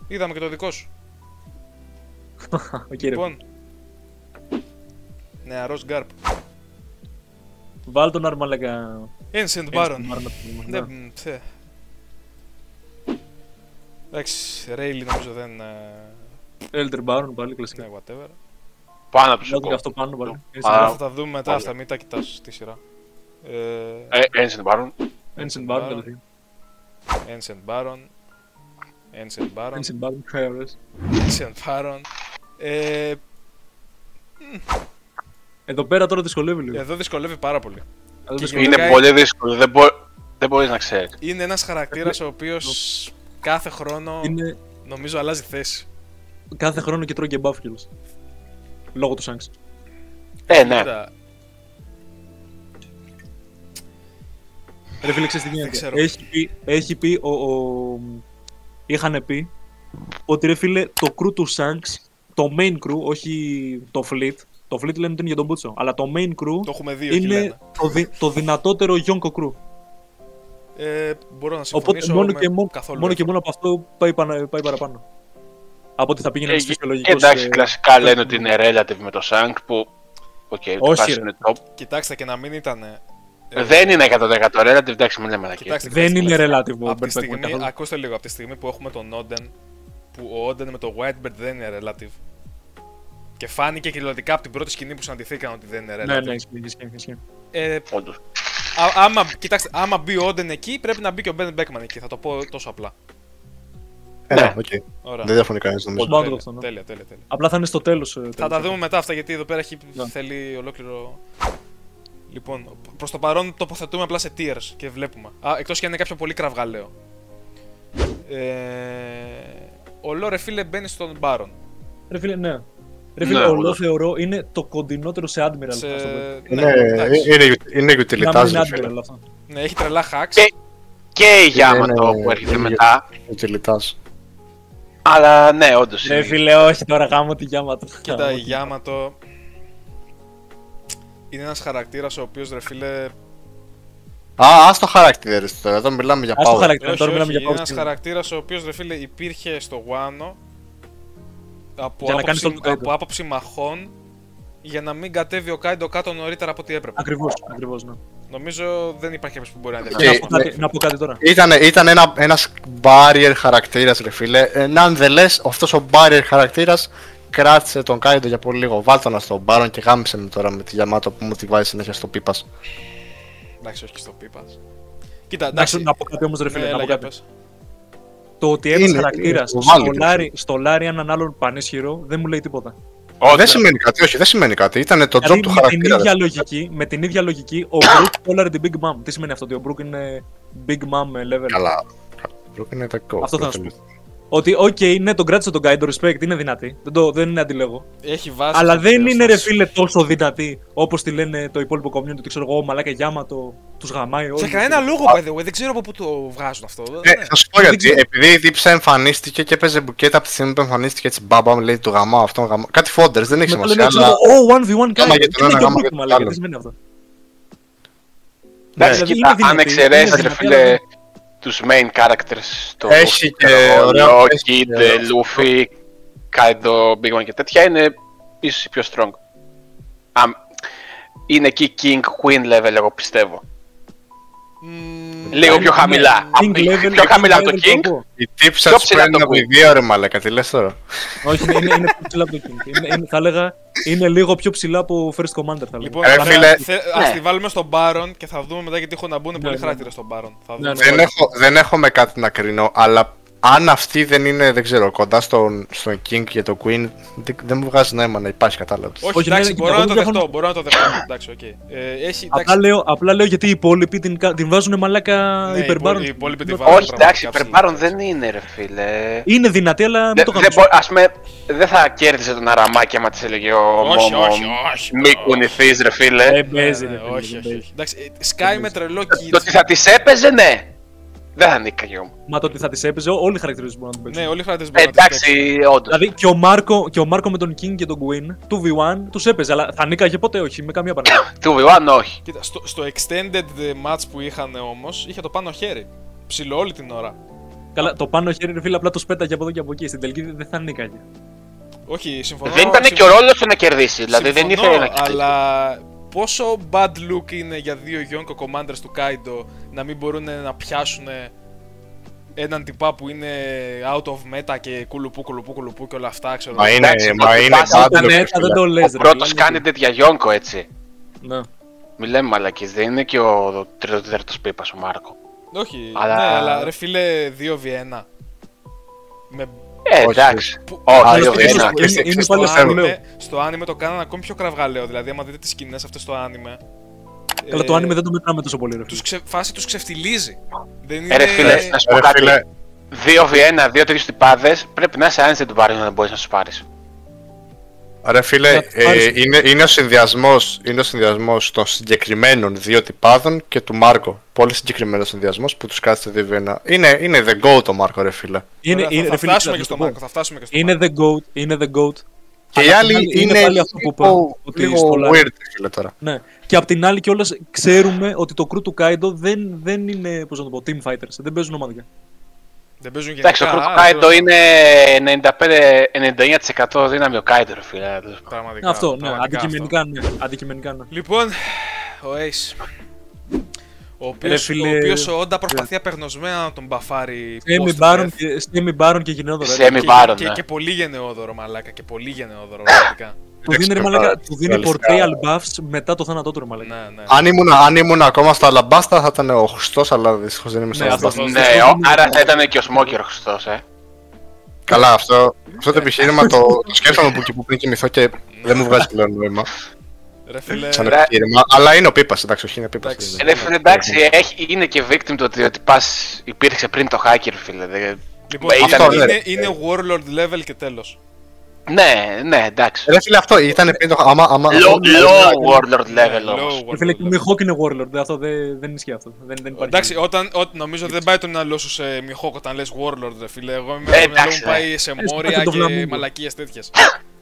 Είδαμε και το δικό σου. Okay, λοιπόν. Νεαρός Γκάρπ. Βάλ τον αρμαλέκα. Ancient Baron. Εντάξει, Rayleigh νομίζω δεν... Elder Baron πάλι κλασικά. Ναι, whatever. Πάνω από το αυτό πάνω πάλι. Θα τα δούμε μετά αυτά, μην τα κοιτάς τη σειρά. Ancient Baron. Ancient Baron δηλαδή. Ancient Baron. Ancient Baron. Ancient Baron, Travelers. Ancient Baron. Εδώ πέρα τώρα δυσκολεύει λίγο. Εδώ δυσκολεύει πάρα πολύ. Είναι πολύ δύσκολο, δεν μπορείς να ξέρεις. Είναι ένας χαρακτήρας ο οποίος κάθε χρόνο νομίζω αλλάζει θέση. Κάθε χρόνο και τρώει και buff κιόλας. Λόγω του Shanks. Ναι. Ρε φίλε, ξέρεις τι γίνεται. Έχει πει είχαν πει ότι ρε φίλε το crew του Shanks, το main crew, όχι το fleet. Το fleet λένε ότι είναι για τον Μπούτσο, αλλά το main crew το έχουμε δει, είναι το δυνατότερο Yonko crew. Μπορώ να συμφωνήσω μόνο και μόνο από αυτό πάει παραπάνω. Από ότι θα πήγαινε ένας φυσιολογικός... Εντάξει, κλασικά λένε ότι είναι relative με το Shank που... Όχι, είναι top. Κοιτάξτε, και να μην ήταν... Δεν είναι 100% relative, εντάξει, μην λέμε να κοιτάξτε, δεν είναι relative. Από τη στιγμή, ακούστε λίγο, από τη στιγμή που έχουμε τον Oden, που ο Oden με το Whitebird δεν είναι relative. Και φάνηκε κυριολεκτικά από την πρώτη σκηνή που συναντηθήκαν ότι δεν είναι relative. Ναι, ισχύει. Όντως. Κοιτάξτε, άμα μπει ο Oden εκεί, πρέπει να μπει και ο Ben Beckman εκεί. Θα το πω τόσο απλά. Ναι, οκ. Δεν διαφωνεί κανείς νομίζω. Τέλεια. Απλά θα είναι στο τέλος. Θα τα δούμε μετά αυτά γιατί εδώ πέρα θέλει ολόκληρο. Λοιπόν, προς το παρόν τοποθετούμε απλά σε tiers και βλέπουμε. Εκτός και αν είναι κάποιο πολύ κραυγαλαίο. Ο Law, ρε φίλε, μπαίνει στον Baron. Ρε φίλε, ναι. Ρε φίλε, ο Law θεωρώ είναι το κοντινότερο σε Admiral. Είναι utilitaz. Ναι, έχει τρελά hacks. Και η Yamato που έρχεται μετά. Utilitaz. Αλλά ναι, όντως. Ρε φίλε, όχι τώρα γάμω τη Yamato. Κοίτα, η Yamato είναι ένας χαρακτήρας ο οποίος, ρε φίλε... Ας το χαρακτήρες τώρα, εδώ μιλάμε για power. Είναι ένας χαρακτήρας ο οποίος, ρε φίλε, υπήρχε στο Wano από άποψη μαχών για να μην κατέβει ο Kaido κάτω νωρίτερα από ό,τι έπρεπε. Ακριβώς, ναι. Νομίζω δεν υπάρχει κάποιος που μπορεί να διαχειριστεί. Να πω κάτι τώρα. Ήταν ένας barrier χαρακτήρας, ρε φίλε. Nonetheless, αυτός ο barrier χαρακτήρας κράτησε τον Κάιντο για πολύ λίγο. Βάλτονα στον Baron και γάμισε με τώρα με τη Γιαμάτο που μου τη βάζει συνέχεια στο Πίπας. Εντάξει, όχι και στο Πίπας. Κοίτα, εντάξει. Να πω κάτι όμως, ρε φίλε. Ναι, Να πω για κάτι. πες. Το ότι ένας Είναι, χαρακτήρας στο Λάρι έναν άλλον πανίσχυρο δεν μου λέει τίποτα. Δεν σημαίνει κάτι, όχι, δεν σημαίνει κάτι. Ήταν το job Δηλαδή, του χαρακτήρα. με την ίδια λογική, ο Brook κόλλαρε την Big Mom. Τι σημαίνει αυτό, ότι ο Brook είναι Big Mom level? Καλά. Brook είναι κακό. Αυτό θα σου πω. Ότι, OK, ναι, τον κράτησε τον Kaido, respect, είναι δυνατή. Δεν είναι αντιλέγω. Έχει βάση. Αλλά δεν είναι, ρε φίλε, τόσο δυνατή όπως τη λένε το υπόλοιπο community. Ότι ξέρω εγώ, μαλάκα Γιάματο, τους γαμάει. Για κανένα λόγο, by the way, δεν ξέρω από πού το βγάζουν αυτό. Θα σου πω γιατί. Επειδή η Δίψα εμφανίστηκε και έπαιζε μπουκέτα από τη στιγμή που εμφανίστηκε έτσι μπαμπά μου λέει του γαμάω αυτόν γαμάω. Κάτι φόντερ, δεν έχει σημασία. Αλλά... Oh, 1v1 Άμα για τον ένα γάμα για τον άλλο. Τι σημαίνει αυτό? Εντάξει, κοίτα, αν εξαιρέσεις, ρε φίλε, τους main characters, το έχει και Loki, Luffy, Kaido, Big Mom και τέτοια, είναι ίσως οι πιο strong. Είναι εκεί King, Queen level, εγώ πιστεύω. Λίγο πιο χαμηλά. Πιο χαμηλά από το King. Η Δίψα τους παίρνει από οι δύο, ρε μαλάκα, τι λες τώρα? Όχι, είναι πιο ψηλά από το King. Θα έλεγα, είναι λίγο πιο ψηλά από First Commander, θα λέγα. Λοιπόν, ας τη βάλουμε στον Baron και θα δούμε μετά γιατί έχω να μπουν πολλοί χαρακτήρες στον Baron. Δεν έχω με κάτι να κρίνω, αλλά αν αυτή δεν είναι, δεν ξέρω, κοντά στον King και το Queen, δεν μου βγάζει νόημα να υπάρχει κατάλαβο. Όχι, εντάξει, μπορώ να το δεχτώ, μπορώ να το δεχτώ. Εντάξει, οκ. Απλά λέω γιατί οι υπόλοιποι την βάζουν μαλάκα υπερμπάρον. Όχι, εντάξει, υπερμπάρον δεν είναι, ρε φίλε. Είναι δυνατή, αλλά μην το κάνεις. Ας πούμε, δεν θα κέρδισε τον Αραμάκι άμα της έλεγε ο Μόμο. Μη κουνηθείς, ρε φίλε. Όχι, όχι. Εντάξει, Sky με τρελό Το kit. ότι θα της έπαιζε, ναι. Δεν θα νίκαγε όμως. Μα το ότι θα τις έπαιζε, όλοι οι χαρακτήρες μπορούν να την παίξουν. Ναι, όλοι οι χαρακτήρες μπορούν να την παίξουν. Εντάξει, όντως. Δηλαδή και ο Μάρκο με τον King και τον Queen, 2v1, τους έπαιζε, αλλά θα νίκαγε ποτέ, όχι, με καμία παράδειγμα. 2v1 όχι. Κοίτα, στο extended match που είχαν όμως, είχε το πάνω χέρι. Ψηλό όλη την ώρα. Καλά, το πάνω χέρι, ρε φίλε, απλά το πέταγε από εδώ και από εκεί. Στην τελική δεν θα νίκαγε. Όχι, συμφωνώ. Δεν ήταν και ο ρόλος του να κερδίσει, δηλαδή δεν ήθελε να κερδίσει. Αλλά πόσο bad look είναι για δύο Yonko commanders του Kaido να μην μπορούν να πιάσουν έναν τυπά που είναι out of meta και κουλουπού και όλα αυτά, ξέρω. Μα είναι δεν το λες, ο πρώτος candidate για Yonko, έτσι. Ναι. Μη λέμε μαλακίες, δεν είναι και ο τρίτος πίπας ο Μάρκο. Όχι, ναι, αλλά ρε φίλε 2v1. Εντάξει. Στο anime το κάνανε ακόμη πιο κραυγαλαίο, δηλαδή άμα δείτε τις σκηνές αυτές στο anime. Καλά, το anime δεν το μετράμε τόσο πολύ, ρε φίλε. Φάση τους ξεφτιλίζει. Ρε φίλε, να σου πω κάτι. 2v1, 2 τέτοιους τυπάδες, πρέπει να είσαι άνετα του πάρεις να μπορείς να τους πάρεις. Ρε φίλε, είναι ο συνδυασμός των συγκεκριμένων δύο τυπάδων και του Μάρκο. Πολύ συγκεκριμένος συνδυασμός που τους κάθεται 2v1. Είναι the GOAT το Μάρκο, ρε φίλε. Θα φτάσουμε και στο Μάρκο, θα φτάσουμε και στο Μάρκο. Είναι the GOAT. Και οι άλλοι είναι λίγο weird, φίλε, τώρα. Ναι. Και απ' την άλλη κιόλας ξέρουμε ότι το crew του Kaido δεν είναι, πώς να το πω, team fighters. Δεν παίζουν ομαδικά. Δεν παίζουν γενικά. Εντάξει, ο Kaido είναι 95-99% δύναμη ο Kaido, φίλε. Αυτό, ναι, αντικειμενικά ναι. Λοιπόν, ο Ace. Ο οποίος ο Όντα προσπαθεί απεγνωσμένα να τον μπαφάρει. Σέμι Μπάρον και γενναιόδωρο. Και πολύ γενναιόδωρο, μαλάκα. Και πολύ γενναιόδωρο, πραγματικά. Του δίνει portrayal buffs μετά το θάνατό του, μαλάκα. Αν ήμουν ακόμα στα Αλαμπάστα θα ήταν ο Χριστός, αλλά δυστυχώς δεν είμαι στα Αλαμπάστα. Ναι, άρα θα ήταν και ο Σμόκερ ο Χριστός, Καλά, αυτό το επιχείρημα το σκέφτομαι που πριν κοιμηθώ και δεν μου βγάζει πλέον νόημα. Σαν επιχείρημα, αλλά είναι ο Πίπας, εντάξει, όχι είναι Πίπας. Ρε φίλε, εντάξει, είναι και victim το ότι πας υπήρξε πριν το hacker, φίλε. Λοιπόν, είναι warlord level και τέλος. Ναι, εντάξει. Ρε φίλε, αυτό ήταν πριν το low warlord level όμως. Ρε φίλε, και Mihawk είναι warlord, αυτό δεν ισχύει αυτό. Εντάξει, νομίζω δεν πάει το μυαλό σου σε Mihawk όταν λες warlord, ρε φίλε. Εγώ το μυαλό μου πάει σε Μόρια και μαλακίες τέτοιες.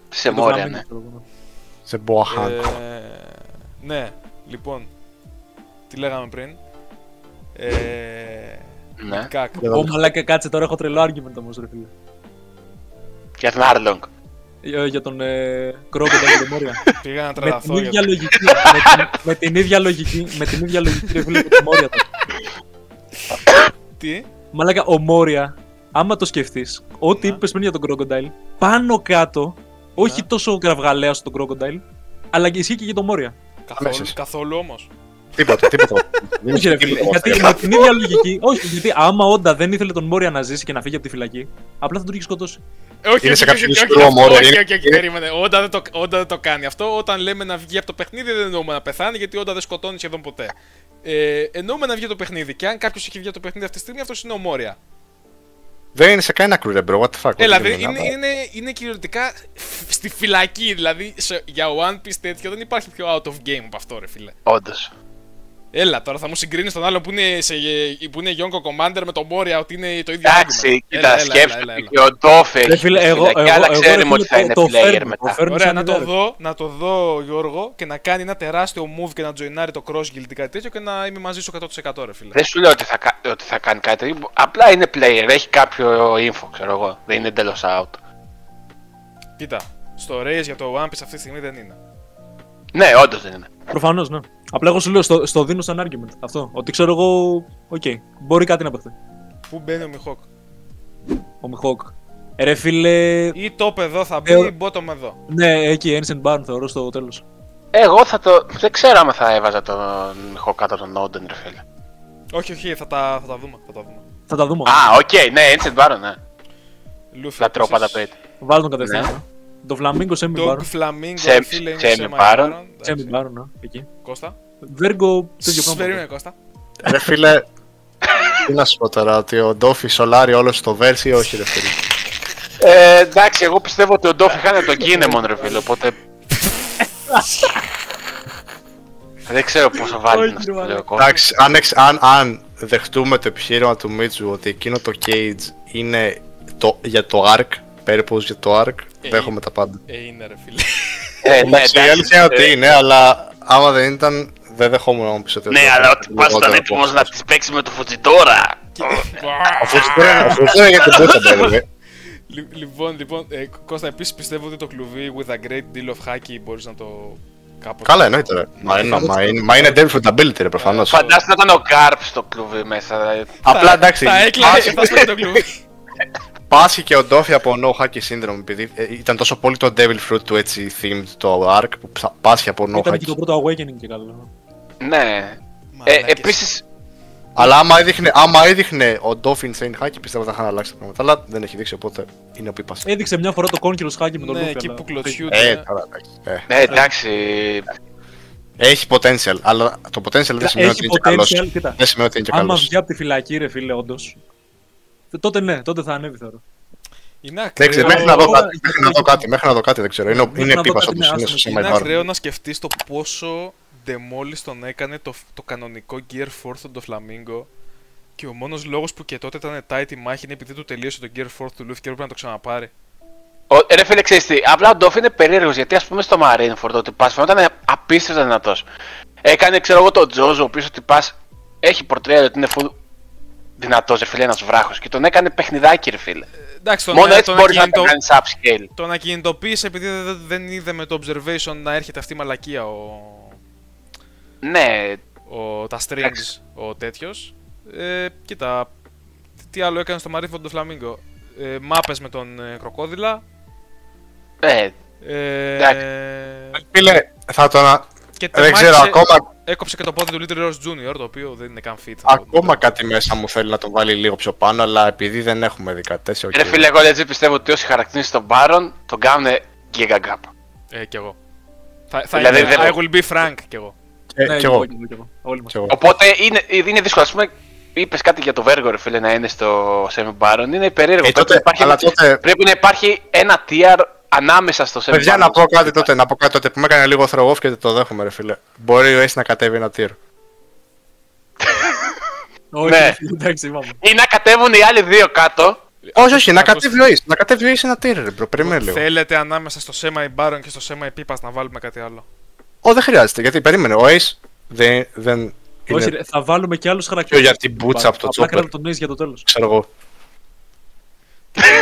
Σε Μόρια, ναι. Σε Μποαχάν. Ναι, λοιπόν. Τι λέγαμε πριν. Ναι. Ω μαλάκα, κάτσε τώρα, έχω τρελό argument όμως, ρε φίλε. Για τον Arlong. Για τον Crocodile και τον Moria. Πήγα να Με τρελαθώ. την ίδια λογική. Με την ίδια λογική, ρε φίλε, και τον Moria. Τι? Μαλάκα, ο Moria, άμα το σκεφτείς, ό,τι είπες πριν για τον Crocodile, πάνω κάτω, όχι τόσο κραυγαλαία στον Crocodile, αλλά και ισχύει και για τον Moria. Καθόλου όμως. Τίποτα. Όχι, ρε φίλε, γιατί με την ίδια λογική, όχι, γιατί άμα όντα δεν ήθελε τον Moria να ζήσει και να φύγει από τη φυλακή, απλά θα τον είχε σκοτώσει. Είναι σε κάποιο σκρό Moria. Όχι, περίμενε. Όντα δεν το κάνει αυτό. Όταν λέμε να βγει από το παιχνίδι, δεν εννοούμε να πεθάνει, γιατί όντα δεν σκοτώνει σχεδόν ποτέ. Εννοούμε να βγει από το παιχνίδι. Και αν κάποιο έχει βγει από το παιχνίδι αυτή τη στιγμή, αυτό είναι ο Moria. Δεν είναι σε κανένα κρου, ρε bro, what the fuck. Δηλαδή είναι κυριολεκτικά στη φυλακή. Δηλαδή για One Piece τέτοιο δεν υπάρχει πιο out of game από αυτό, ρε φίλε. Όντως. Έλα τώρα, θα μου συγκρίνεις τον άλλο που είναι Yonko Commander με τον Moria ότι είναι το ίδιο. Εντάξει, κοίτα, σκέφτομαι και ο Ντόφι έχει φυλακή, αλλά ξέρουμε ότι θα είναι player μετά. Ωραία, να το δω Γιώργο και να κάνει ένα τεράστιο move και να τζοινάρει το cross guild ή κάτι τέτοιο και να είμαι μαζί σου 100% ρε φίλε. Δεν σου λέω ότι θα κάνει κάτι, απλά είναι player, έχει κάποιο info, ξέρω εγώ, δεν είναι εντελώς out. Κοίτα, στο race για το One Piece αυτή τη στιγμή δεν είναι. Ναι, όντως δεν είναι. Προφανώς, ναι. Απλά εγώ σου λέω στο δίνω σαν argument αυτό. Ότι ξέρω εγώ, οκ, μπορεί κάτι να παιχτεί. Πού μπαίνει ο Mihawk? Ο Mihawk. Ρε φίλε. Ή top εδώ θα μπει ή bottom εδώ. Ναι, εκεί Ancient Barn θεωρώ στο τέλος. Εγώ δεν ξέρω άμα θα έβαζα τον Mihawk κάτω τον Oden, ρε φίλε. Όχι, θα τα δούμε. Θα τα δούμε. Α, οκ, ναι, Ancient Baron, ναι. Λατρώ πάντα πέτει. Βάλω τον κατευθείαν. Το Flamingo Semi Baron. Το Flamingo, φίλε, είναι Semi Baron. Semi Baron, ναι, εκεί. Κώστα. Virgo, τέτοιο πράγμα. Περίμενε, Κώστα. Ρε φίλε, τι να σου πω τώρα, ότι ο Ντόφι σολάρει όλο στο verse ή όχι, ρε φίλε. Εντάξει, εγώ πιστεύω ότι ο Ντόφι χάνει τον Kinemon, ρε φίλε, οπότε. Δεν ξέρω πόσο βάλει να στο λέω ακόμα. Εντάξει, αν δεχτούμε το επιχείρημα του Μίτσου ότι εκείνο το cage είναι για το arc, purpose για το arc, δέχομαι τα πάντα. Είναι ρε φίλε. Εντάξει, η αλήθεια είναι ότι είναι, αλλά άμα δεν ήταν, δεν δεχόμουν να μου πεις ότι... Ναι, αλλά ότι πας ήταν έτοιμος να τις παίξει με το Φουτζιτόρα. Ο Φουτζιτόρα είναι για την πούτα, βέβαια. Λοιπόν, Κώστα, επίσης πιστεύω ότι το κλουβί with a great deal of hacky μπορείς να το... κάπως... Καλά, εννοείται ρε. Μα είναι devil fruitability ρε, προφανώς. Φαντάζομαι να ήταν ο Garp στο κλουβί μέσα. Απλά εντάξει, θα έκλαιγε και θα σπάει το κλουβί. Πάσχει και ο Ντόφι από no hacky syndrome, επειδή ήταν τόσο πολύ το devil fruit του έτσι themed το arc που πάσχει από no hacky. Ήταν και το πρώτο awakening και καλό. Ναι. Επίσης... Αλλά άμα έδειχνε ο Ντόφι insane hacky, πιστεύω θα είχαν αλλάξει τα πράγματα. Αλλά δεν έχει δείξει, οπότε είναι ο πίπας. Έδειξε μια φορά το Conqueror's hacky με τον Luffy. Ναι, εκεί που κλωτσιούνται. Ναι, εντάξει. Έχει potential, αλλά το potential δεν σημαίνει ότι είναι και καλός. Δεν σημαίνει ότι είναι και καλός. Άμα βγει από τη φυλακή ρε φίλε όντως, τότε ναι, τότε θα ανέβει θεωρώ. Μέχρι να δω κάτι, δεν ξέρω. Είναι πίπας όντως, είναι στο σema. Είναι ακραίο να σκεφτείς το πόσο demolish τον έκανε το κανονικό Gear 4 το Flamingo και ο μόνος λόγος που και τότε ήταν tight η μάχη είναι επειδή του τελείωσε το Gear 4 του Luffy και έπρεπε να το ξαναπάρει. Ρε φίλε, ξέρεις τι, απλά ο Ντόφι είναι περίεργος γιατί ας πούμε στο Marineford ο τυπάς φαινόταν απίστευτα δυνατός. Έκανε ξέρω εγώ τον Τζόζο ο οποίος ο τυπάς έχει πορτρέα ότι είναι full δυνατός ρε φίλε, ένας βράχος και τον έκανε παιχνιδάκι ρε φίλε. Εντάξει, μόνο έτσι μπορείς να το κάνεις upscale. Τον ακινητοποίησε επειδή δεν είδε με το observation να έρχεται αυτή η μαλακία ναι. Τα strings ο τέτοιος. Κοίτα, τι άλλο έκανε στο Marineford το Flamingo. Μάπες με τον κροκόδιλα. Φίλε, θα τον... Και δεν ξέρω, ακόμα... Έκοψε και το πόδι του Little Ross Jr. το οποίο δεν είναι καν fit. Ακόμα κάτι μέσα μου θέλει να τον βάλει λίγο πιο πάνω, αλλά επειδή δεν έχουμε δει κάτι τέτοιο... Ρε φίλε, εγώ έτσι πιστεύω ότι όσοι χαρακτηρίζουν τον Baron τον κάνουν Giga Gap. Κι εγώ. Δηλαδή, I will be frank κι εγώ. Κι εγώ. Οπότε είναι δύσκολο, ας πούμε, είπες κάτι για το Vergo ρε φίλε να είναι στο Semi Baron, είναι περίεργο. Πρέπει να υπάρχει ένα tier ανάμεσα στο Semi Baron. Παιδιά, να πω κάτι τότε που με έκανε λίγο throw off και το δέχομαι ρε φίλε. Μπορεί ο Ace να κατέβει ένα tier. Όχι, εντάξει, είπαμε. Ή να κατέβουν οι άλλοι δύο κάτω. Όχι, να κατέβει ο Ace. Να κατέβει ο Ace ένα tier ρε bro, περιμένε λίγο. Θέλετε ανάμεσα στο Semi Baron και στο Semi Pipas να βάλουμε κάτι άλλο? Δεν χρειάζεται, γιατί περίμενε, ο Ace δεν... Όχι, θα βάλουμε και άλλους χαρακτήρες. Για την μπούτσα από το Chopper. Απλά κράτα τον Ace για το τέλος. Ξέρω εγώ.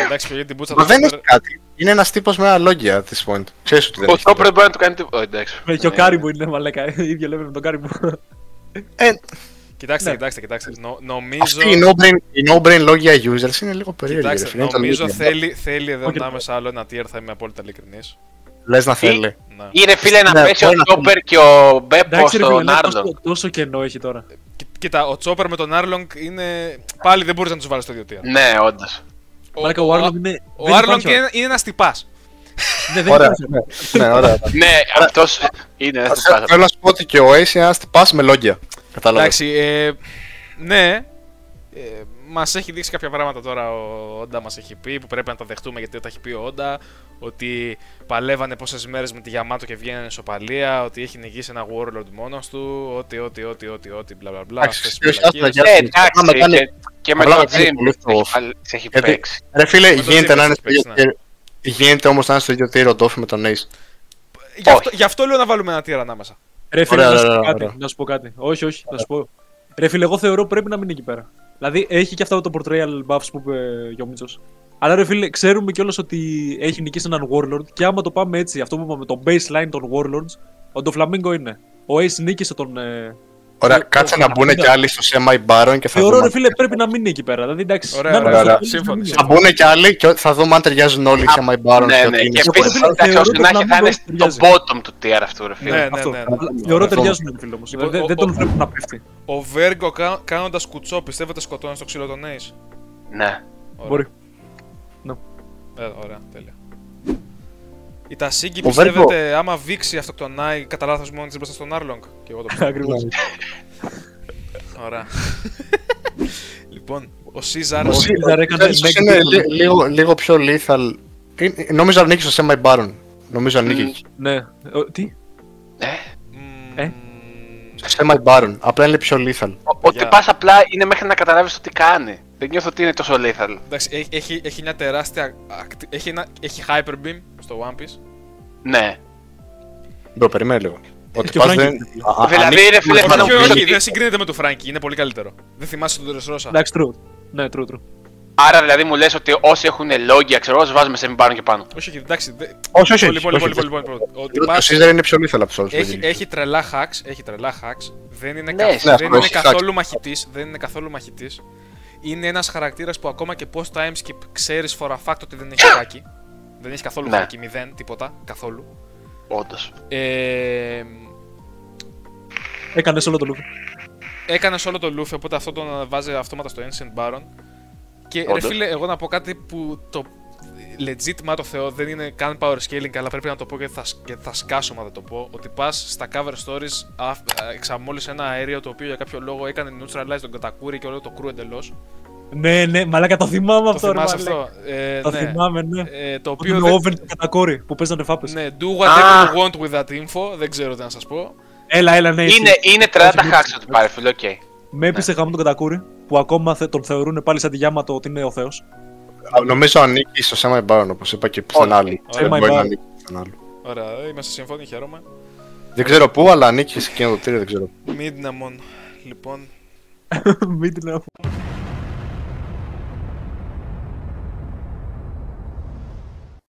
Εντάξει, πήγε την πουτσα Μα του δεν Chopper. έχει κάτι. Είναι ένας τύπος με ένα λόγια at this point. Ξέρεις ότι δεν Ο έχει. Chopper μπορεί να του κάνει τίποτα. Εντάξει. Και ο Κάρι μου είναι μαλάκα. Ίδιο λέμε με τον Κάρι μου. Κοιτάξτε, Ναι. κοιτάξτε. Νομίζω. Αυτή η no-brain λόγια users είναι λίγο περίεργη. ρε Κοιτάξτε, φίλε, είναι το νομίζω λόγια. θέλει εδώ Όχι. ανάμεσα άλλο ένα tier, θα είμαι απόλυτα ειλικρινής. Λες να θέλει. Ναι. Ήρε φίλε να Ναι, πέσει ο μπορεί να Chopper και ο Μπέπο Εντάξει, ρε φίλε, στον ναι, Άρλον. τόσο κενό έχει τώρα. Κοίτα, ο Chopper με τον Arlong είναι. Πάλι δεν μπορείς να τους βάλεις στο ίδιο tier. Ναι, όντως. Μαλάκα, ο Άρλονγκ είναι. Ο δεν Arlong υπάρχει είναι ένας τυπάς. Ναι, δεν Ωραία. υπάρχει. Ναι, ωραία. Ναι, αυτός είναι ένας τυπάς. Θέλω να σου πω ότι και ο Ace είναι ένας τυπάς με λόγια. Κατάλαβες. Εντάξει, ναι. Μας έχει δείξει κάποια πράγματα τώρα ο Όντα μας έχει πει που πρέπει να τα δεχτούμε γιατί τα έχει πει ο Όντα. Ότι παλεύανε πόσες μέρες με τη Yamato και βγαίνανε σοπαλία. Ότι έχει νικήσει ένα Warlord μόνος του. Ότι μπλα μπλα μπλα. Εντάξει, Αυτές τις ποιος άστρα βλακίες. για- Εντάξει, και με απλά τον να κάνει Jim πολύ το- σε έχει Γιατί- παίξει. Ρε φίλε, το γίνεται Jim να είναι έχει στο ίδιο παίξει, tier. Γίνεται όμως να είναι στο ίδιο tier ο Doffy με τον Ace. Γι' αυτό λέω να βάλουμε ένα tier ανάμεσα. Ρε φίλε, Ωραία, να σου πω ωραία, κάτι, ωραία. να σου πω κάτι. Όχι, θα σου πω. Ρε φίλε, εγώ θεωρώ πρέπει να μείνει εκεί πέρα. Δηλαδή, έχει και αυτά το portrayal buffs που είπε και ο Μίτσος. Αλλά ρε φίλε, ξέρουμε κιόλας ότι έχει νικήσει έναν Warlord και άμα το πάμε έτσι, αυτό που είπαμε, το baseline των Warlords, ο Doflamingo είναι. Ο Ace νίκησε τον. Ωραία, το- κάτσε το- να μπουν και άλλοι στο semi-baron και θα Θεωρώ, δούμε. ρε φίλε, πρέπει να μείνει εκεί πέρα. Δηλαδή, εντάξει. Ωραία, να είναι ωραία, στο ωραία. τέλος Σύμφωνοι, να μείνει. Θα μπουν και άλλοι και θα δούμε αν ταιριάζουν όλοι οι semi-baron. Ναι, και ναι, ότι και είναι επίσης φίλε, εντάξει, θεωρώ όσο ότι να έχει θα είναι στο ταιριάζει. bottom του tier αυτού ρε φίλε. Ναι, Αυτό. ναι. Θεωρώ Αυτό. ταιριάζουν, ρε φίλε όμως. Λοιπόν, Δεν τον βλέπω να πέφτει. Ο Βέργο κάνοντας κουτσό, πιστεύετε σκοτώνει στο ξύλο τον Ace. Ναι. Ωραία. Μπορεί. Ωραία, τέλεια. Η Τασίγκη Ο Βέργο- πιστεύετε άμα βήξει αυτοκτονάει κατά λάθος μόνη της μπροστά στον Arlong. Και εγώ το πιστεύω. Ακριβώς. Ωραία. Λοιπόν, ο Σίζαρ. Ο Caesar έκανε Ίσως negative είναι roll. λίγο πιο lethal. Νομίζω ανήκει στο semi-baron. Νομίζω ανήκει εκεί. Ναι. Τι? Στο semi-baron. Απλά είναι πιο lethal. Ότι πας απλά είναι μέχρι να καταλάβεις το τι κάνει. Δεν νιώθω ότι είναι τόσο lethal. Εντάξει, έχει μια τεράστια. Έχει Hyper Beam στο One Piece. Ναι. Μπρο, περιμένει λίγο. Ότι Και ο πας Frankie. δεν... Δηλαδή, ρε φίλε, θα Όχι, νομίζω όχι, ότι- δεν συγκρίνεται με το Frankie, είναι πολύ καλύτερο. Δεν θυμάσαι τον Dressrosa. Εντάξει, true. Ναι, true. Άρα δηλαδή μου λες ότι όσοι έχουν λόγια, ξέρω εγώ, τους βάζουμε σε μην πάρουν και πάνω. Όχι, όχι, εντάξει. Όχι. Πολύ. Ο Το τυπάς Caesar είναι πιο lethal από τους άλλους. έχει τρελά hacks. Δεν είναι, Ναι, καθ- ναι, δεν αυτό είναι έχει καθόλου μαχητής. Είναι ένας χαρακτήρας που ακόμα και post timeskip ξέρεις for a fact ότι δεν έχει χάκι. Δεν έχει καθόλου Ναι. χάκι, μηδέν, τίποτα, καθόλου. Όντως. Έκανε όλο το look. Έκανε όλο το Luffy, οπότε αυτό τον βάζει αυτόματα στο Ancient Baron. Και ρε Όντως. φίλε, εγώ να πω κάτι που το legit μα το Θεό δεν είναι καν power scaling, αλλά πρέπει να το πω και θα σκάσω μα δεν το πω. Ότι πας στα cover stories, εξαμόλυσε ένα αέριο το οποίο για κάποιο λόγο έκανε neutralize τον Κατακούρη και όλο το crew εντελώς. Ναι, μαλάκα το θυμάμαι Το αυτό. ρε, θυμάσαι μαλάκα. αυτό. Το Ναι. θυμάμαι, ναι. Το Ότι οποίο είναι δεν... oven και κατακόρη που παίζανε φάπες. Ναι, do whatever you want with that info, δεν ξέρω τι να σας πω. Έλα, ναι. Είναι 30 hacks ότι πάρει φίλε, οκ. Με έπεισε γάμο τον κατακούρη που ακόμα τον θεωρούν πάλι σαν τη Γιάματο ότι είναι ο Θεός. Νομίζω ανήκει στο semi-baron όπως είπα και στον άλλο. Ωραία. Δεν μπορεί να Semi-baron. ανήκει στον άλλο. Ωραία, είμαστε σύμφωνοι, χαίρομαι. Δεν ξέρω πού, αλλά ανήκει σε εκείνο το τύριο, δεν ξέρω. Midnamon, λοιπόν. Μην την έχω.